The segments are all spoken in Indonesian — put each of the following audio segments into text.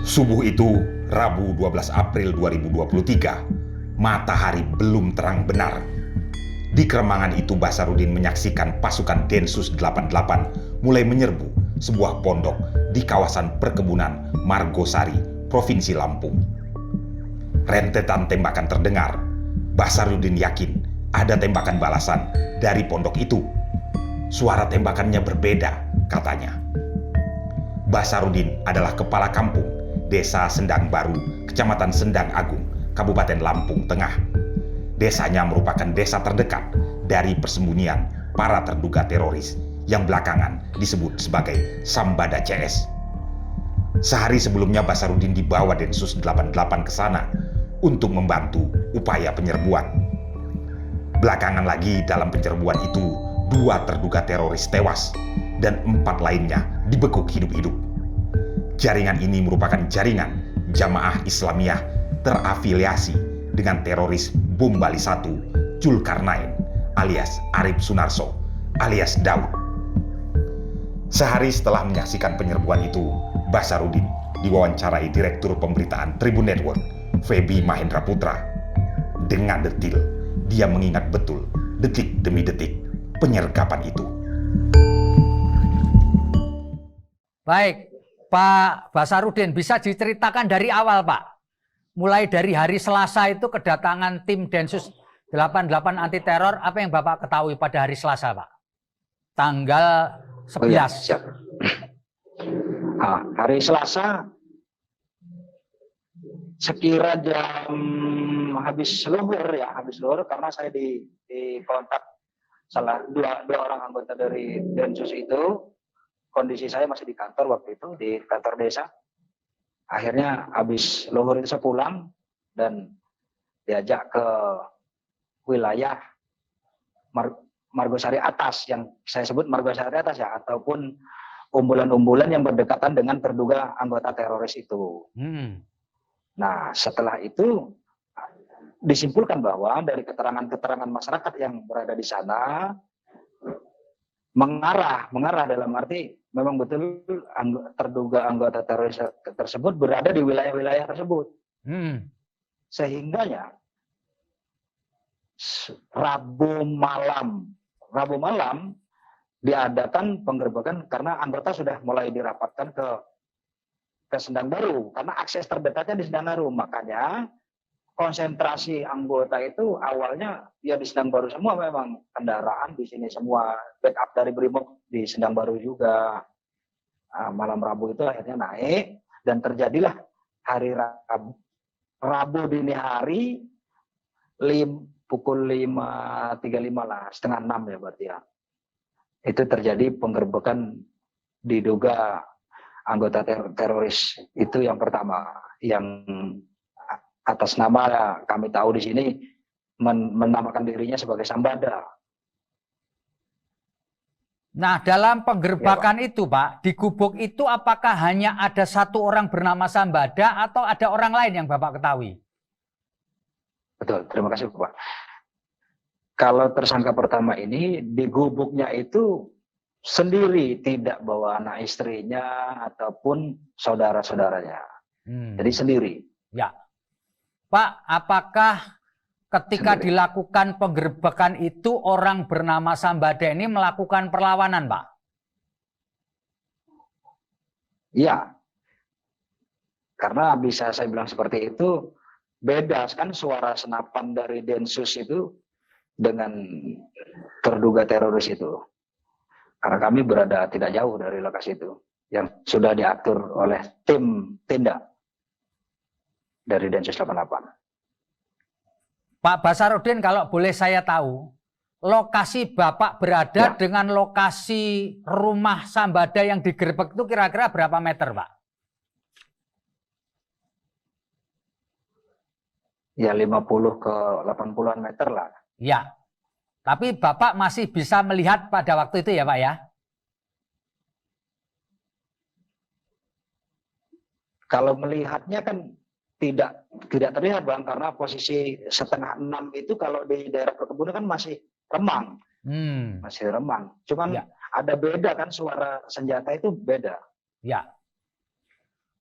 Subuh itu, Rabu 12 April 2023, matahari belum terang benar. Di keremangan itu Basarudin menyaksikan pasukan Densus 88 mulai menyerbu sebuah pondok di kawasan perkebunan Margosari, Provinsi Lampung. Rentetan tembakan terdengar. Basarudin yakin ada tembakan balasan dari pondok itu. Suara tembakannya berbeda, katanya. Basarudin adalah kepala kampung Desa Sendang Baru, Kecamatan Sendang Agung, Kabupaten Lampung Tengah. Desanya merupakan desa terdekat dari persembunyian para terduga teroris yang belakangan disebut sebagai Sambada CS. Sehari sebelumnya Basarudin dibawa Densus 88 ke sana untuk membantu upaya penyerbuan. Belakangan lagi dalam penyerbuan itu, 2 terduga teroris tewas dan 4 lainnya dibekuk hidup-hidup. Jaringan ini merupakan jaringan Jamaah Islamiyah terafiliasi dengan teroris bom Bali 1 Zulkarnain alias Arif Sunarso alias Daud. Sehari setelah menyaksikan penyerbuan itu, Basarudin diwawancarai Direktur Pemberitaan Tribun Network, Feby Mahendra Putra. Dengan detil, dia mengingat betul detik demi detik penyergapan itu. Baik, Pak Basarudin, bisa diceritakan dari awal, Pak? Mulai dari hari Selasa itu kedatangan tim Densus 88 anti teror, apa yang Bapak ketahui pada hari Selasa, Pak? Tanggal 11. Oh ya, siap. Hari Selasa sekira jam habis luhur karena saya di kontak dua orang anggota dari Densus itu. Kondisi saya masih di kantor waktu itu, di kantor desa. Akhirnya habis luhur itu saya pulang dan diajak ke wilayah Margosari Atas, yang saya sebut Margosari Atas ya, ataupun umbulan-umbulan yang berdekatan dengan terduga anggota teroris itu. Nah, setelah itu disimpulkan bahwa dari keterangan-keterangan masyarakat yang berada di sana mengarah dalam arti memang betul terduga anggota teroris tersebut berada di wilayah-wilayah tersebut. Sehingganya Rabu malam diadakan penggerbekan karena anggota sudah mulai dirapatkan ke Sendang Baru karena akses terdekatnya di Sendang Baru. Makanya konsentrasi anggota itu awalnya ya di Sendang Baru semua, memang kendaraan di sini semua, backup dari Brimob di Sendang Baru juga. Malam Rabu itu akhirnya naik dan terjadilah hari Rabu dini hari pukul 5.35 lah, setengah 6 ya berarti ya. Itu terjadi penggerbekan diduga anggota teroris. Itu yang pertama, yang atas nama kami tahu di sini menamakan dirinya sebagai Sambada. Nah, dalam penggerbakan itu, Pak, di gubuk itu apakah hanya ada 1 orang bernama Sambada atau ada orang lain yang Bapak ketahui? Betul, terima kasih Pak. Kalau tersangka pertama ini di gubuknya itu sendiri, tidak bawa anak istrinya ataupun saudara-saudaranya. Jadi sendiri. Ya. Pak, apakah ketika dilakukan penggerbekan itu orang bernama Sambada ini melakukan perlawanan, Pak? Iya. Karena bisa saya bilang seperti itu, beda kan suara senapan dari Densus itu dengan terduga teroris itu. Karena kami berada tidak jauh dari lokasi itu, yang sudah diatur oleh tim tindak dari Densus 88. Pak Basarudin, kalau boleh saya tahu, lokasi Bapak berada dengan lokasi rumah Sambada yang digerebek itu kira-kira berapa meter, Pak? Ya 50 ke 80-an meter lah. Ya, tapi Bapak masih bisa melihat pada waktu itu ya Pak ya? Kalau melihatnya kan tidak terlihat Bang, karena posisi 5:30 itu kalau di daerah perkebunan kan masih remang. Masih remang. Cuman ada beda kan, suara senjata itu beda. Ya.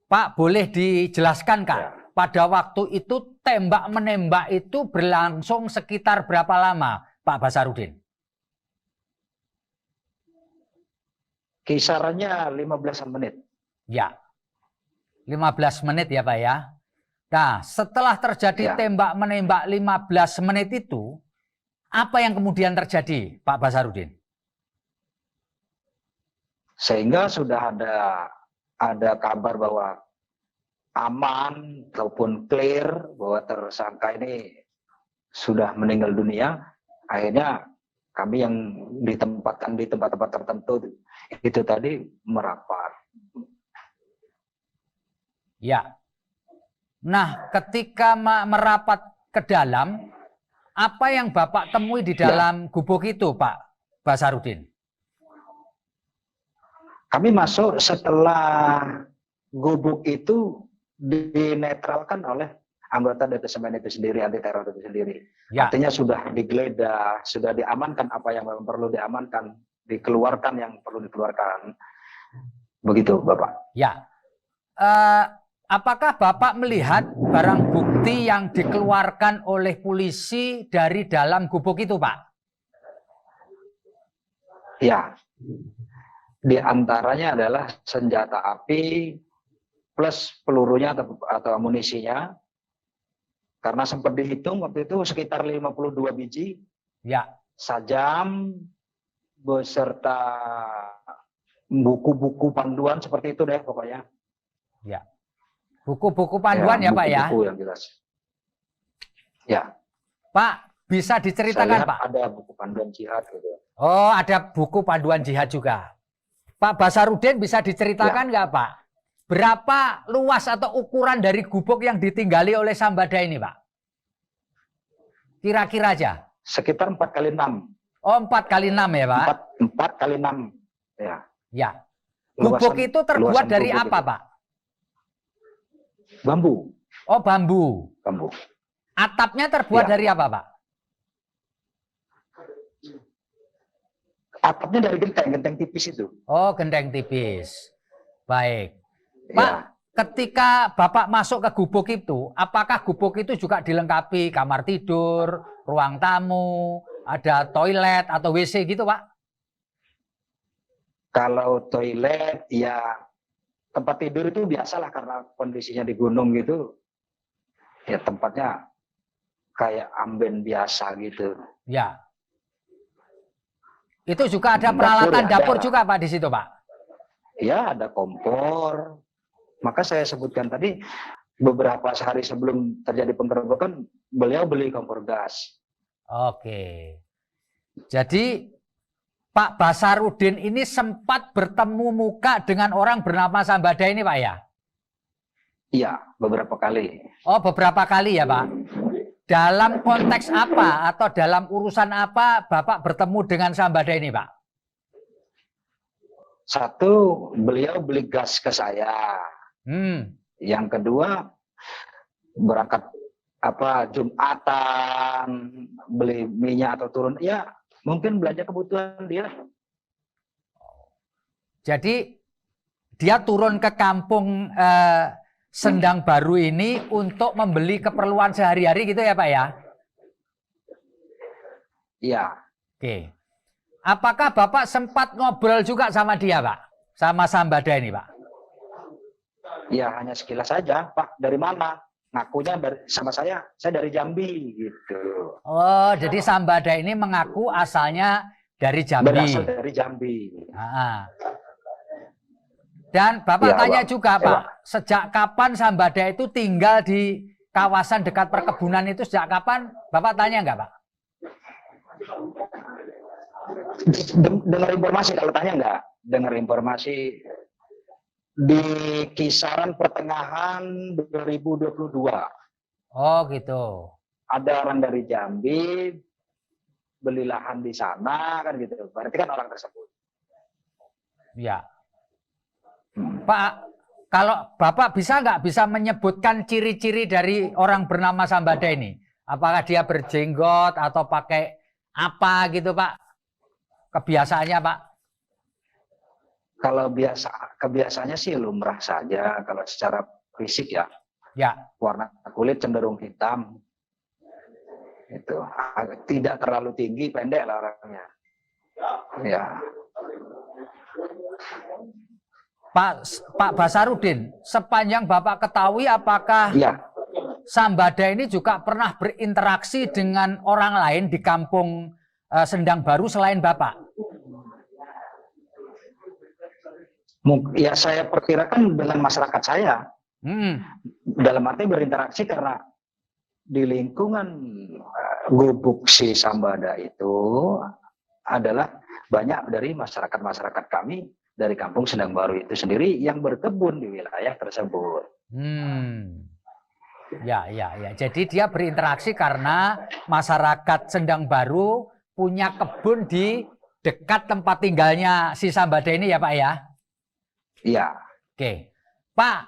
Pak, boleh dijelaskan Kak, Ya. pada waktu itu tembak-menembak itu berlangsung sekitar berapa lama, Pak Basarudin? Kisarannya 15 menit. Ya, 15 menit ya Pak ya. Nah, setelah terjadi Ya. tembak-menembak 15 menit itu, apa yang kemudian terjadi, Pak Basarudin? Sehingga sudah ada kabar bahwa aman ataupun clear bahwa tersangka ini sudah meninggal dunia. Akhirnya kami yang ditempatkan di tempat-tempat tertentu itu tadi merapat. Ya. Nah, ketika merapat ke dalam, apa yang Bapak temui di dalam gubuk itu, Pak Basarudin? Kami masuk setelah gubuk itu dinetralkan oleh anggota detasemen itu sendiri, anti teror itu sendiri. Ya. Artinya sudah digeledah, sudah diamankan apa yang memang perlu diamankan, dikeluarkan yang perlu dikeluarkan. Begitu, Bapak. Ya. Apakah Bapak melihat barang bukti yang dikeluarkan oleh polisi dari dalam gubuk itu, Pak? Ya. Di antaranya adalah senjata api plus pelurunya atau amunisinya. Karena sempat dihitung waktu itu sekitar 52 biji. Ya. Sajam beserta buku-buku panduan seperti itu deh pokoknya. Ya. Buku-buku panduan ya, Pak ya? Buku yang jelas. Ya. Pak, bisa diceritakan, Saya Pak? ada buku panduan jihad gitu. Oh, ada buku panduan jihad juga. Pak Basarudin bisa diceritakan nggak, Pak? Berapa luas atau ukuran dari gubuk yang ditinggali oleh Sambada ini, Pak? Kira-kira aja. Sekitar 4x6. Oh, 4x6 ya, Pak? 4x6. Ya. Ya. Gubuk itu terbuat dari gubuk apa, itu. Pak? Bambu. Oh, bambu. Bambu. Atapnya terbuat Ya. dari apa, Pak? Atapnya dari genteng tipis itu. Oh, genteng tipis. Baik. Pak, Ya. ketika Bapak masuk ke gubuk itu, apakah gubuk itu juga dilengkapi kamar tidur, ruang tamu, ada toilet atau WC gitu, Pak? Kalau toilet, ya tempat tidur itu biasalah karena kondisinya di gunung gitu. Ya tempatnya kayak amben biasa gitu. Ya. Itu juga ada peralatan dapur juga, Pak, di situ, Pak? Ya, ada kompor. Maka saya sebutkan tadi, beberapa hari sebelum terjadi penggerebekan, beliau beli kompor gas. Oke. Jadi, Pak Basarudin ini sempat bertemu muka dengan orang bernama Sambada ini, Pak, ya? Iya, beberapa kali. Oh, beberapa kali ya, Pak? Dalam konteks apa atau dalam urusan apa Bapak bertemu dengan Sambada ini, Pak? Satu, beliau beli gas ke saya. Yang kedua, berangkat Jumatan, beli minyak atau turun, ya mungkin belanja kebutuhan dia. Jadi dia turun ke kampung Sendang Baru ini untuk membeli keperluan sehari-hari gitu ya, Pak ya? Iya. Oke. Apakah Bapak sempat ngobrol juga sama dia, Pak? Sama Sambada ini, Pak? Ya, hanya sekilas saja, Pak. Dari mana? Ngakunya sama saya dari Jambi, gitu. Oh, jadi Sambada ini mengaku asalnya dari Jambi. Berasal dari Jambi. Dan Bapak ya, tanya Bang. juga, Pak, sejak kapan Sambada itu tinggal di kawasan dekat perkebunan itu? Sejak kapan? Bapak tanya nggak, Pak? Dengar informasi, kalau tanya nggak? Dengar informasi di kisaran pertengahan 2022. Oh, gitu. Ada orang dari Jambi, beli lahan di sana, kan gitu. Berarti kan orang tersebut. Ya. Pak, kalau Bapak bisa menyebutkan ciri-ciri dari orang bernama Sambada ini? Apakah dia berjenggot atau pakai apa gitu, Pak? Kebiasaannya, Pak? Kalau kebiasaannya sih lumrah saja kalau secara fisik ya. Ya. Warna kulit cenderung hitam. Itu tidak terlalu tinggi, pendek lah orangnya. Ya. Pak Basarudin, sepanjang Bapak ketahui apakah Ya. Sambada ini juga pernah berinteraksi dengan orang lain di kampung Sendang Baru selain Bapak? Ya saya perkirakan dengan masyarakat saya. Dalam arti berinteraksi karena di lingkungan gubuk si Sambada itu adalah banyak dari masyarakat kami dari kampung Sendang Baru itu sendiri yang berkebun di wilayah tersebut. Ya. Jadi dia berinteraksi karena masyarakat Sendang Baru punya kebun di dekat tempat tinggalnya si Sambada ini ya Pak ya? Iya. Oke. Pak,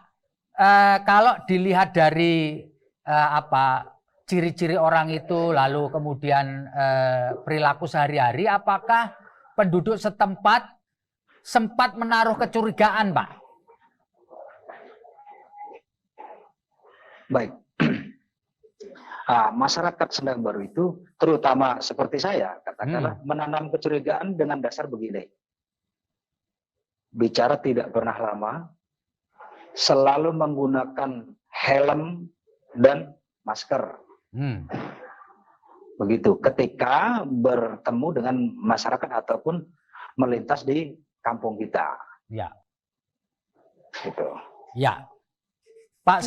kalau dilihat dari ciri-ciri orang itu lalu kemudian perilaku sehari-hari, apakah penduduk setempat sempat menaruh kecurigaan, Pak? Baik. Masyarakat Sendang Baru itu terutama seperti saya katakanlah menanam kecurigaan dengan dasar begini. Bicara tidak pernah lama, selalu menggunakan helm dan masker. Begitu ketika bertemu dengan masyarakat ataupun melintas di kampung kita. Ya. Gitu. Ya. Pak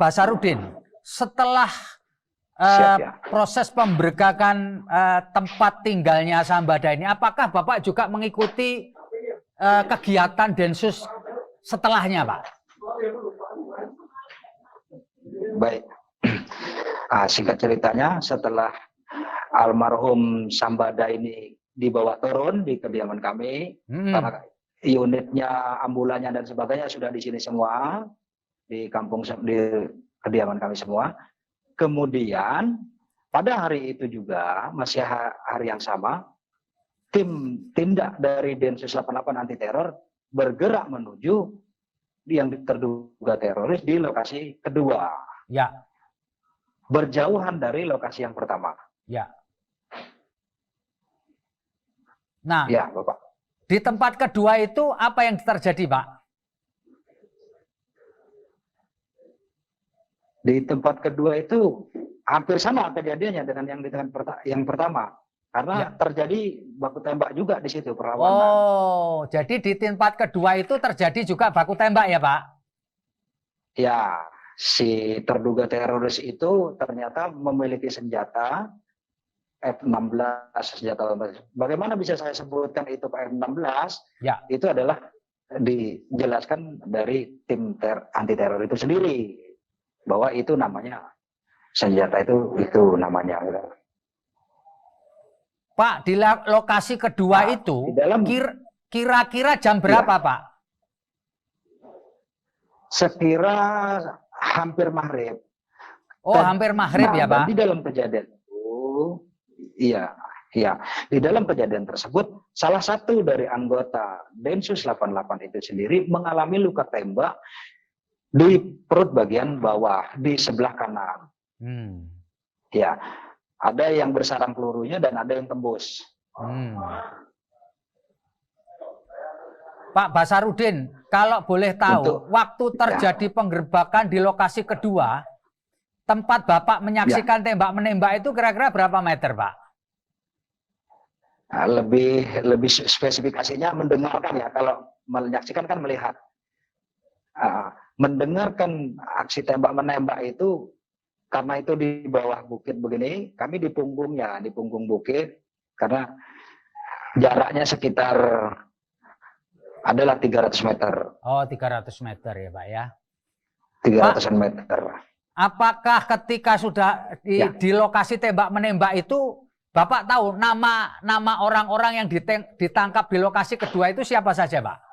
Basarudin, setelah proses pembergakan tempat tinggalnya Sambada ini, apakah Bapak juga mengikuti kegiatan Densus setelahnya, Pak? Baik. Singkat ceritanya, setelah almarhum Sambada ini dibawa turun di kediaman kami, karena unitnya, ambulannya dan sebagainya sudah di sini semua, di kediaman kami semua. Kemudian pada hari itu juga, masih hari yang sama, tim tindak dari Densus 88 anti teror bergerak menuju yang terduga teroris di lokasi kedua. Ya. Berjauhan dari lokasi yang pertama. Ya. Nah, ya, Bapak. Di tempat kedua itu apa yang terjadi, Pak? Di tempat kedua itu hampir sama kejadiannya dengan yang pertama. Karena terjadi baku tembak juga di situ, perlawanan. Oh, jadi di tempat kedua itu terjadi juga baku tembak ya, Pak? Ya, si terduga teroris itu ternyata memiliki senjata F16, senjata. Bagaimana bisa saya sebutkan itu F16? Ya. Itu adalah dijelaskan dari tim anti teror itu sendiri bahwa itu namanya senjata itu namanya. Pak, di lokasi kedua itu kira-kira jam berapa, Pak? Sekira hampir maghrib. Oh, hampir maghrib ya, Pak? Di dalam kejadian itu, iya. Di dalam kejadian tersebut, salah satu dari anggota Densus 88 itu sendiri mengalami luka tembak di perut bagian bawah, di sebelah kanan. Ya, ada yang bersarang pelurunya dan ada yang tembus. Pak Basarudin, kalau boleh tahu, waktu terjadi penggerbakan di lokasi kedua, tempat Bapak menyaksikan tembak-menembak itu kira-kira berapa meter, Pak? Nah, lebih spesifikasinya mendengarkan ya. Kalau menyaksikan kan melihat. Mendengarkan aksi tembak-menembak itu, karena itu di bawah bukit begini, kami di punggungnya, di punggung bukit, karena jaraknya sekitar adalah 300 meter. Oh, 300 meter ya, Pak ya. 300 meter. Apakah ketika sudah di lokasi tembak-menembak itu, Bapak tahu nama orang-orang yang ditangkap di lokasi kedua itu siapa saja, Pak?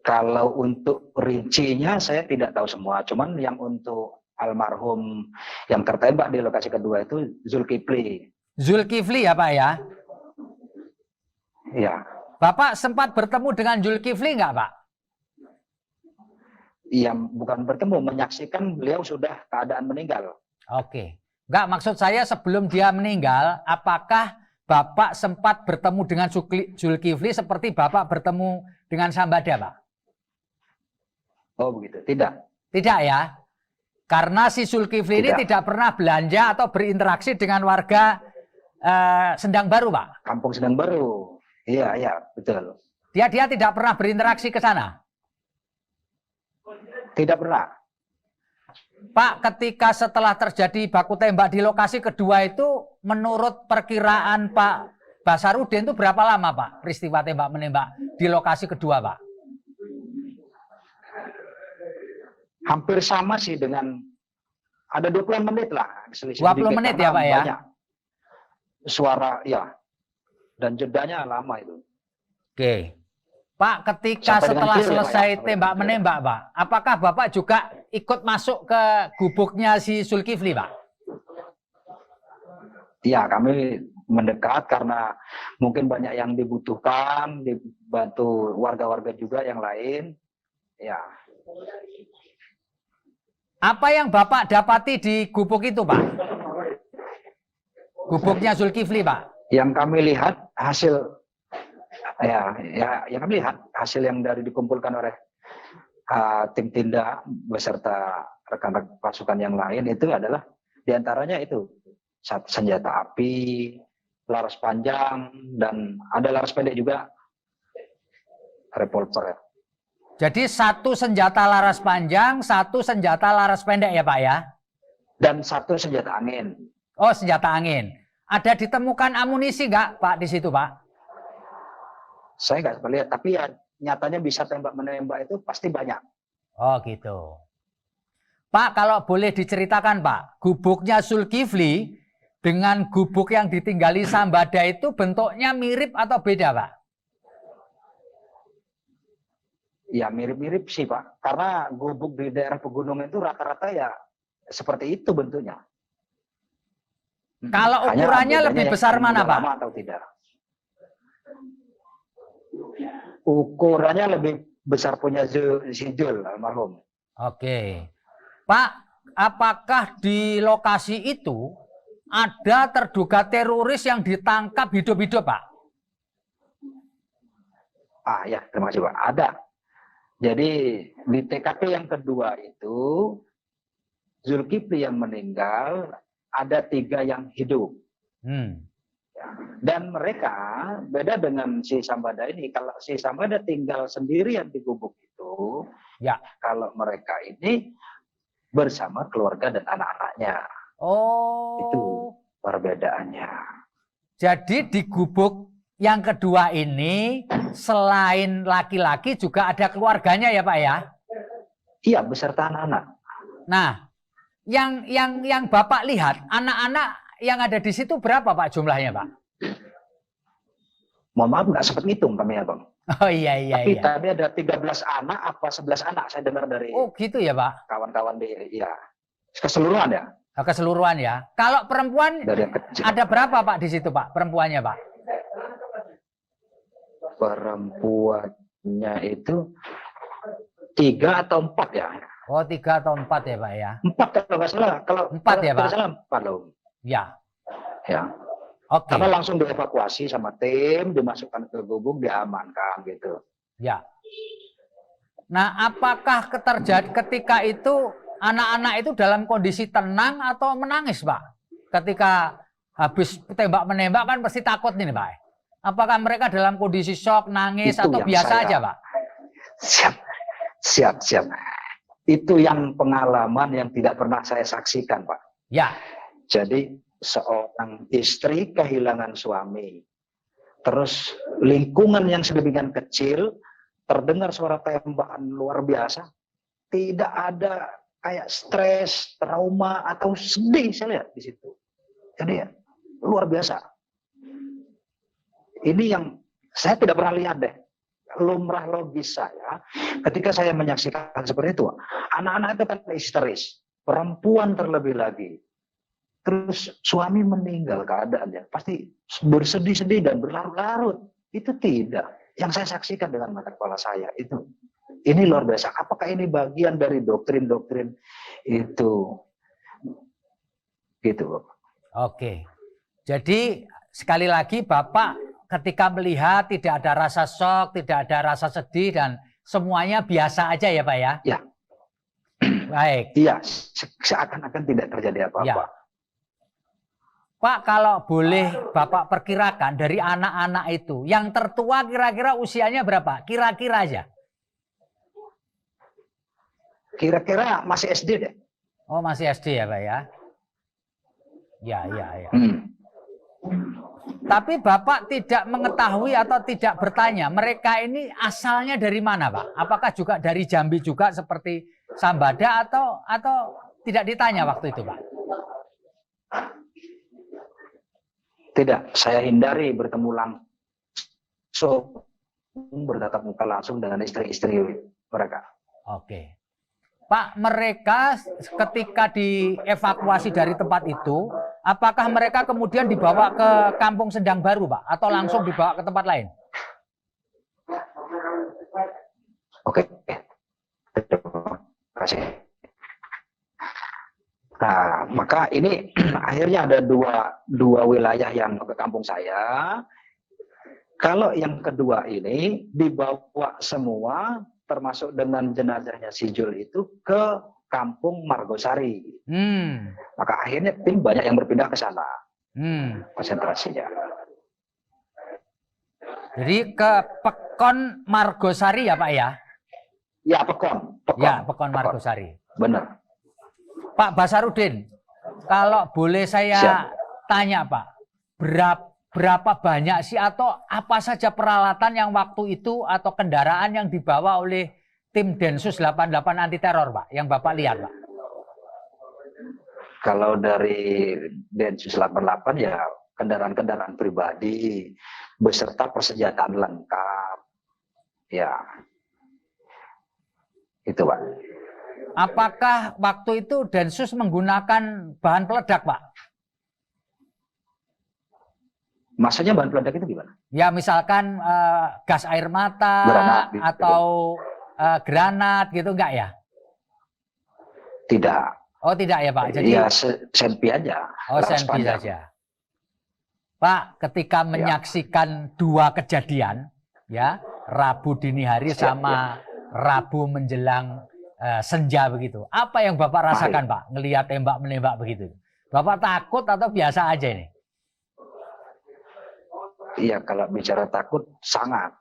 Kalau untuk rincinya saya tidak tahu semua, cuman yang untuk almarhum yang tertembak di lokasi kedua itu Zulkifli. Zulkifli ya, Pak ya? Ya. Bapak sempat bertemu dengan Zulkifli nggak, Pak? Iya, bukan bertemu, menyaksikan beliau sudah keadaan meninggal. Oke. Nggak, maksud saya sebelum dia meninggal, apakah Bapak sempat bertemu dengan Zulkifli seperti Bapak bertemu dengan Sambada, Pak? Oh begitu, tidak. Tidak ya? Karena si Zulkifli ini tidak pernah belanja atau berinteraksi dengan warga Sendang Baru, Pak? Kampung Sendang Baru. Iya, iya, betul. Dia tidak pernah berinteraksi ke sana? Tidak pernah. Pak, ketika setelah terjadi baku tembak di lokasi kedua itu, menurut perkiraan Pak Basarudin itu berapa lama, Pak, peristiwa tembak-menembak di lokasi kedua, Pak? Hampir sama sih dengan, ada 20 menit lah. 20 menit ya, Pak ya? Banyak suara, ya. Dan jedanya lama itu. Oke. Pak, ketika setelah selesai tembak-menembak, Pak, apakah Bapak juga ikut masuk ke gubuknya si Zulkifli, Pak? Ya, kami mendekat karena mungkin banyak yang dibutuhkan, dibantu warga-warga juga yang lain. Ya. Apa yang Bapak dapati di gubuk itu, Pak? Gubuknya Zulkifli, Pak? Yang kami lihat hasil, yang kami lihat hasil yang dari dikumpulkan oleh tim tindak beserta rekan-rekan pasukan yang lain itu adalah diantaranya itu senjata api, laras panjang, dan ada laras pendek juga, revolver. Jadi satu senjata laras panjang, satu senjata laras pendek ya, Pak ya? Dan satu senjata angin. Oh, senjata angin. Ada ditemukan amunisi nggak, Pak, di situ, Pak? Saya nggak sempat lihat, tapi ya nyatanya bisa tembak-menembak itu pasti banyak. Oh, gitu. Pak, kalau boleh diceritakan, Pak, gubuknya Zulkifli dengan gubuk yang ditinggali Sambada itu bentuknya mirip atau beda, Pak? Ya mirip-mirip sih, Pak. Karena gubuk di daerah pegunungan itu rata-rata ya seperti itu bentuknya. Kalau ukurannya lebih besar mana, Pak? Atau tidak? Ukurannya lebih besar punya si Jul almarhum. Oke. Pak, apakah di lokasi itu ada terduga teroris yang ditangkap hidup-hidup, Pak? Ah ya, terima kasih, Pak. Ada. Jadi di TKP yang kedua itu Zulkifli yang meninggal, ada 3 yang hidup. Ya. Dan mereka beda dengan si Sambada ini. Kalau si Sambada tinggal sendirian di gubuk itu, ya. Kalau mereka ini bersama keluarga dan anak-anaknya. Oh. Itu perbedaannya. Jadi di gubuk yang kedua ini selain laki-laki juga ada keluarganya ya, Pak ya? Iya, beserta anak-anak. Nah, yang Bapak lihat, anak-anak yang ada di situ berapa, Pak, jumlahnya, Pak? Mohon maaf, nggak sempat ngitung kami ya, Bang. Oh iya. Tapi tadi ada 13 anak, apa 11 anak saya dengar dari gitu ya, Pak? Kawan-kawan di, ya. Keseluruhan ya? Keseluruhan ya. Kalau perempuan dari yang kecil. Ada berapa, Pak, di situ, Pak, perempuannya, Pak? Perempuannya itu 3 atau 4 ya? Oh, 3 atau 4 ya, Pak ya? 4 kalau nggak salah. Kalau 4 ya, Pak? Tidak salah 4 loh. Ya. Ya. Oke. Karena langsung dievakuasi sama tim, dimasukkan ke gubuk, diamankan gitu. Ya. Nah, apakah ketika itu anak-anak itu dalam kondisi tenang atau menangis, Pak? Ketika habis tembak-menembak kan pasti takut nih, Pak. Apakah mereka dalam kondisi shock, nangis, Itu atau biasa aja, Pak? Siap. Itu yang pengalaman yang tidak pernah saya saksikan, Pak. Ya. Jadi seorang istri kehilangan suami. Terus lingkungan yang sedemikian kecil, terdengar suara tembakan luar biasa. Tidak ada kayak stres, trauma, atau sedih saya lihat di situ. Jadi ya, luar biasa. Ini yang saya tidak pernah lihat deh. Lumrah logis saya, ketika saya menyaksikan seperti itu, anak-anak itu kan histeris, perempuan terlebih lagi. Terus suami meninggal keadaannya, pasti bersedih-sedih dan berlarut-larut. Itu tidak. yang saya saksikan dengan mata kepala saya itu, ini luar biasa. Apakah ini bagian dari doktrin-doktrin itu? Gitu, Bapak. Oke. Jadi sekali lagi Bapak ketika melihat tidak ada rasa shock, tidak ada rasa sedih dan semuanya biasa aja ya Pak ya? Ya. Baik. Iya, seakan-akan tidak terjadi apa-apa. Ya. Pak, kalau boleh Bapak perkirakan dari anak-anak itu, yang tertua kira-kira usianya berapa? Kira-kira aja. Kira-kira masih SD deh. Oh, masih SD ya Pak ya? Ya. Tapi Bapak tidak mengetahui atau tidak bertanya, mereka ini asalnya dari mana Pak? Apakah juga dari Jambi juga seperti Sambada atau tidak ditanya waktu itu Pak? Tidak, saya hindari bertemu langsung, bertatap muka langsung dengan istri-istri mereka. Oke. Pak, mereka ketika dievakuasi dari tempat itu, apakah mereka kemudian dibawa ke Kampung Sendang Baru, Pak? Atau langsung dibawa ke tempat lain? Oke, terima kasih. Nah, maka ini akhirnya ada dua wilayah yang ke kampung saya. Kalau yang kedua ini dibawa semua, termasuk dengan jenazahnya si Jul itu ke Kampung Margosari. Maka akhirnya tim banyak yang berpindah ke sana. Konsentrasinya. Jadi ke Pekon Margosari ya Pak ya? Ya, Pekon. Ya, Pekon Margosari. Benar. Pak Basarudin, kalau boleh saya tanya Pak, berapa banyak sih atau apa saja peralatan yang waktu itu atau kendaraan yang dibawa oleh tim Densus 88 anti teror Pak, yang Bapak lihat Pak? Kalau dari Densus 88 ya kendaraan-kendaraan pribadi beserta persenjataan lengkap. Ya. Itu Pak. Apakah waktu itu Densus menggunakan bahan peledak Pak? Maksudnya bahan peledak itu gimana? Ya misalkan gas air mata Granat, atau granat gitu enggak ya? Tidak. Oh tidak ya Pak? Jadi ya senpi aja. Oh senpi saja. Pak, ketika menyaksikan dua kejadian, ya Rabu dini hari sama Rabu menjelang senja begitu, apa yang Bapak rasakan Pak? Ngelihat tembak-menembak begitu. Bapak takut atau biasa aja ini? Iya, kalau bicara takut sangat.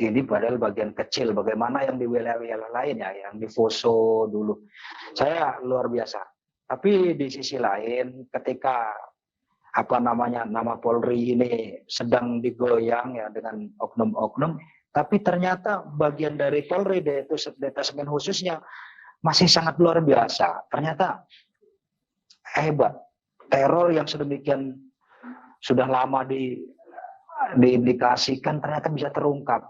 Ini padahal bagian kecil. Bagaimana yang di wilayah-wilayah lain ya, yang di Poso dulu. Saya luar biasa. Tapi di sisi lain, ketika nama Polri ini sedang digoyang ya dengan oknum-oknum, tapi ternyata bagian dari Polri, yaitu detasemen khususnya, masih sangat luar biasa. Ternyata hebat. Teror yang sedemikian sudah lama diindikasikan ternyata bisa terungkap.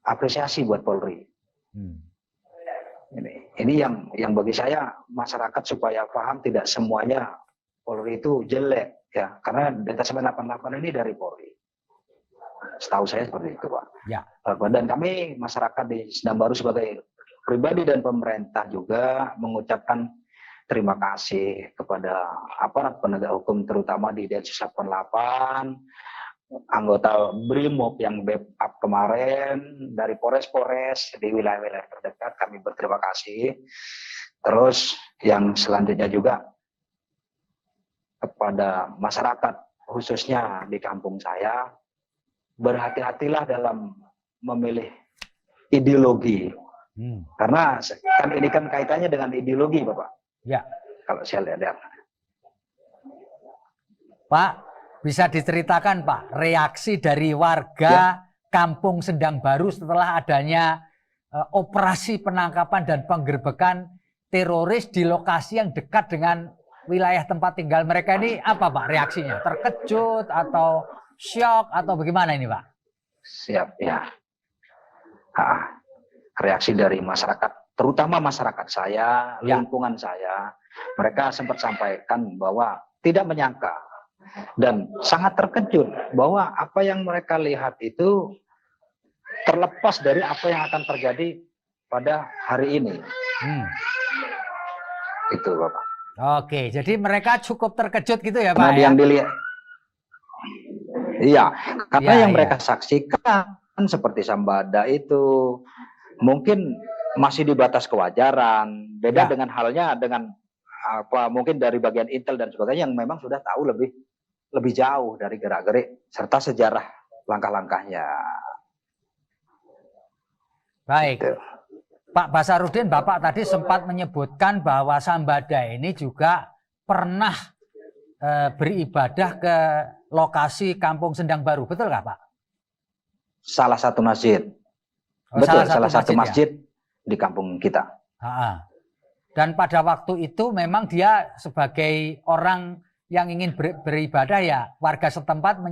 Apresiasi buat Polri. Ini yang bagi saya masyarakat supaya paham tidak semuanya Polri itu jelek ya, karena detasemen 88 ini dari Polri. Setahu saya seperti itu Pak. Ya. Dan kami masyarakat di Sendang Baru sebagai pribadi dan pemerintah juga mengucapkan terima kasih kepada aparat penegak hukum terutama di Densus 88, anggota BRIMOB yang backup kemarin, dari Polres-Polres di wilayah-wilayah terdekat, kami berterima kasih. Terus yang selanjutnya juga kepada masyarakat khususnya di kampung saya, berhati-hatilah dalam memilih ideologi. Karena kan ini kan kaitannya dengan ideologi Bapak. Ya. Kalau saya lihat. Pak, bisa diceritakan Pak, reaksi dari warga Kampung Sendang Baru setelah adanya operasi penangkapan dan penggerbekan teroris di lokasi yang dekat dengan wilayah tempat tinggal mereka ini, apa Pak reaksinya? Terkejut atau syok atau bagaimana ini Pak? Siap ya. Reaksi dari masyarakat, terutama masyarakat saya, lingkungan saya, mereka sempat sampaikan bahwa tidak menyangka dan sangat terkejut bahwa apa yang mereka lihat itu terlepas dari apa yang akan terjadi pada hari ini. Itu Bapak. Oke, jadi mereka cukup terkejut gitu ya Pak Nah, ya? yang dilihat, iya, karena Iya, yang iya. mereka saksikan seperti Sambada itu mungkin masih di batas kewajaran. Beda Ya. dengan halnya dengan apa mungkin dari bagian intel dan sebagainya yang memang sudah tahu lebih jauh dari gerak-gerik serta sejarah langkah-langkahnya. Baik. Gitu. Pak Basarudin, Bapak tadi sempat menyebutkan bahwa Sambada ini juga pernah beribadah ke lokasi Kampung Sendang Baru, betul nggak Pak? Salah satu masjid. Oh, Betul, salah satu ya? masjid di kampung kita. Dan pada waktu itu memang dia sebagai orang yang ingin beribadah ya, warga setempat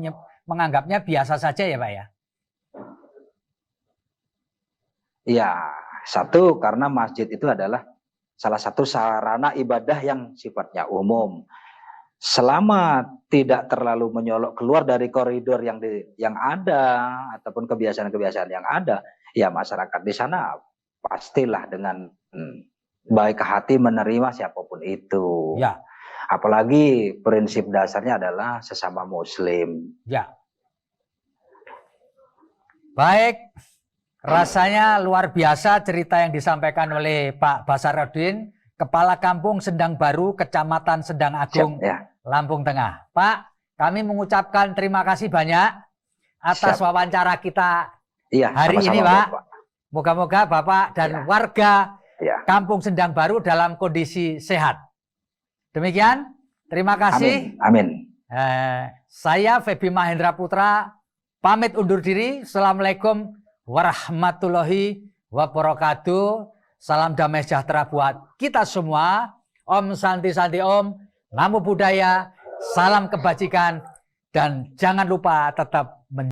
menganggapnya biasa saja ya Pak ya? Iya, satu karena masjid itu adalah salah satu sarana ibadah yang sifatnya umum. Selama tidak terlalu menyolok keluar dari koridor yang ada ataupun kebiasaan-kebiasaan yang ada, ya masyarakat di sana pastilah dengan baik hati menerima siapapun itu. Ya. Apalagi prinsip dasarnya adalah sesama Muslim. Ya. Baik, rasanya luar biasa cerita yang disampaikan oleh Pak Basarudin, Kepala Kampung Sendang Baru, Kecamatan Sendang Agung, ya. Lampung Tengah. Pak, kami mengucapkan terima kasih banyak atas wawancara kita hari ini, Pak. Moga-moga Bapak dan warga Kampung Sendang Baru dalam kondisi sehat. Demikian, terima kasih. Amin. Saya Febi Mahendra Putra, pamit undur diri. Assalamualaikum warahmatullahi wabarakatuh. Salam damai sejahtera buat kita semua. Om Santi Santi Om. Namo Buddhaya, salam kebajikan, dan jangan lupa tetap